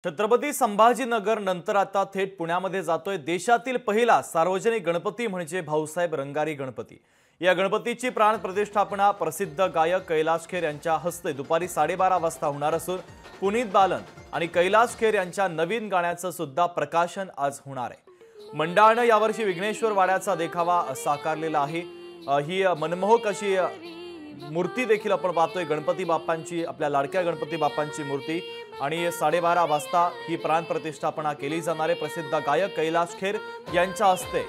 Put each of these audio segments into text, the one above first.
छत्रपती संभाजीनगर नंतर आता थेट पुण्यामध्ये जातोय देशातील पहिला सार्वजनिक गणपती म्हणजे भाऊसाहेब रंगारी गणपती। या गणपतीची प्राण प्रतिष्ठापना प्रसिद्ध गायक कैलाश खेर यांच्या हस्ते दुपारी 12:30 वाजता होणार असून पुनीत बालन आणि कैलाश खेर यांच्या नवीन गाण्याचं सुद्धा प्रकाशन आज होणार आहे। मंडळाने यावर्षी विघ्नेश्वर वाड्याचा देखावा साकारलेला आहे। ही मनमोहक अशी मूर्ती देखील आपण पाहतोय, गणपती बाप्पांची, आपल्या लाडक्या गणपती बाप्पांची मूर्ती, आणि 12:30 वाजता ही प्राण प्रतिष्ठापना केली जाणार आहे। प्रसिद्ध गायक कैलाश खेर यांच्या हस्ते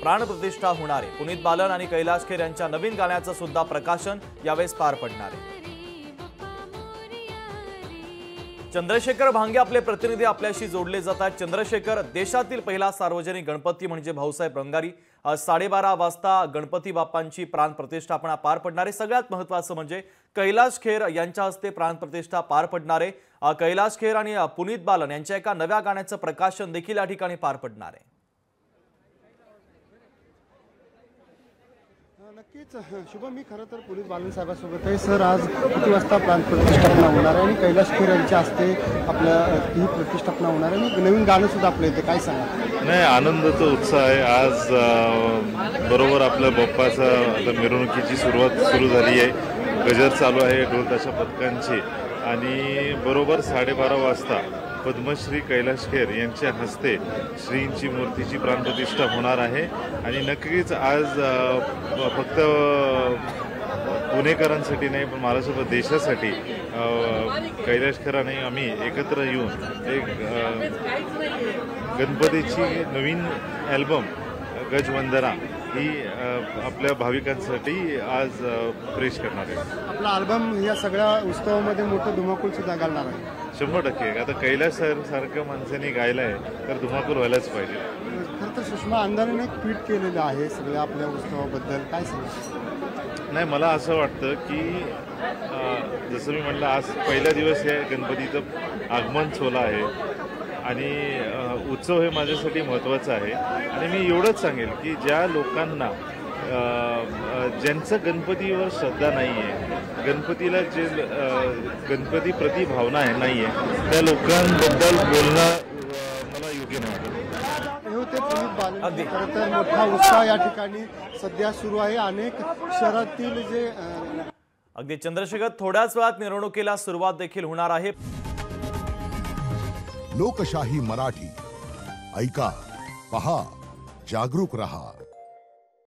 प्राण प्रतिष्ठा होणार आहे। पुनीत बालन आणि कैलाश खेर यांच्या नवीन गाण्याचं सुद्धा प्रकाशन यावेळेस पार पडणार आहे। चंद्रशेखर भांगे आपले प्रतिनिधी आपल्याशी जोडले जातात। चंद्रशेखर, देशातील पहिला सार्वजनिक गणपती म्हणजे भाऊसाहेब रंगारी, 12:30 वाजता गणपती बाप्पांची प्राण प्रतिष्ठापना पार पडणार आहे। सगळ्यात महत्त्वाचं म्हणजे कैलाश खेर यांच्या हस्ते प्राण प्रतिष्ठा पार पडणार आहे। कैलाश खेर आणि पुनीत बालन यांच्या एका नव्या गाण्याचं प्रकाशन देखील या ठिकाणी पार पडणार आहे। नक्कीच शुभम, मी खरं तर पुनीत बालन साहेबांसोबत आहे। सर, आज किती वाजता प्राण प्रतिष्ठापना होणार आहे आणि कैलाश खेर यांच्या हस्ते आपल्या ही प्रतिष्ठापना होणार आहे आणि नवीन गाणं सुद्धा आपलं इथे काय सांगा? नाही, आनंदाचा उत्साह आहे। आज बरोबर आपल्या बाप्पाचा मिरवणुकीची सुरुवात सुरू झाली आहे। गजर चालू आहे ढोल ताशा पथकांची आणि बरोबर 12:30 वाजता पद्मश्री कैलाश खेर यांच्या हस्ते श्रींची मूर्तीची प्राणप्रतिष्ठा होणार आहे। आणि नक्कीच आज फक्त पुणेकरांसाठी नाही पण महाराष्ट्र देशासाठी कैलाश खेर आणि आम्ही एकत्र येऊन एक गणपतीची नवीन अल्बम गजवंदना ही आपल्या भाविकांसाठी आज प्रेष करणार आहे। आपला अल्बम या सगळ्या उत्सवामध्ये मोठं धुमाकूळ सुद्धा घालणार आहे। 100%। आता कैलाश सारख्या माणसाने गायला आहे तर धुमाकूळ व्हायलाच पाहिजे। खरं तर सुषमा अंधारेने एक ट्विट केलेलं आहे सगळ्या आपल्या उत्सवाबद्दल, काय सांगा? नाही, मला असं वाटतं की जसं मी म्हटलं, आज पहिला दिवस आहे, गणपतीचं आगमन सोहळा आहे आणि उत्सव हे माझ्यासाठी महत्त्वाचं आहे। आणि मी एवढंच सांगेल की ज्या लोकांना ज्यांचं गणपतीवर श्रद्धा नाही आहे, गणपतीला जे गणपतीप्रती भावना आहे नाही आहे, त्या लोकांबद्दल बोलणं मला योग्य नाही वाटत। हे होते पुनीत बालन। खरं तर मोठा उत्साह या ठिकाणी सध्या सुरू आहे। अनेक शहरातील जे अगदी चंद्रशेखर, थोड्याच वेळात मिरवणुकीला सुरुवात देखील होणार आहे। लोकशाही मराठी ऐका, पहा, जागरूक रहा।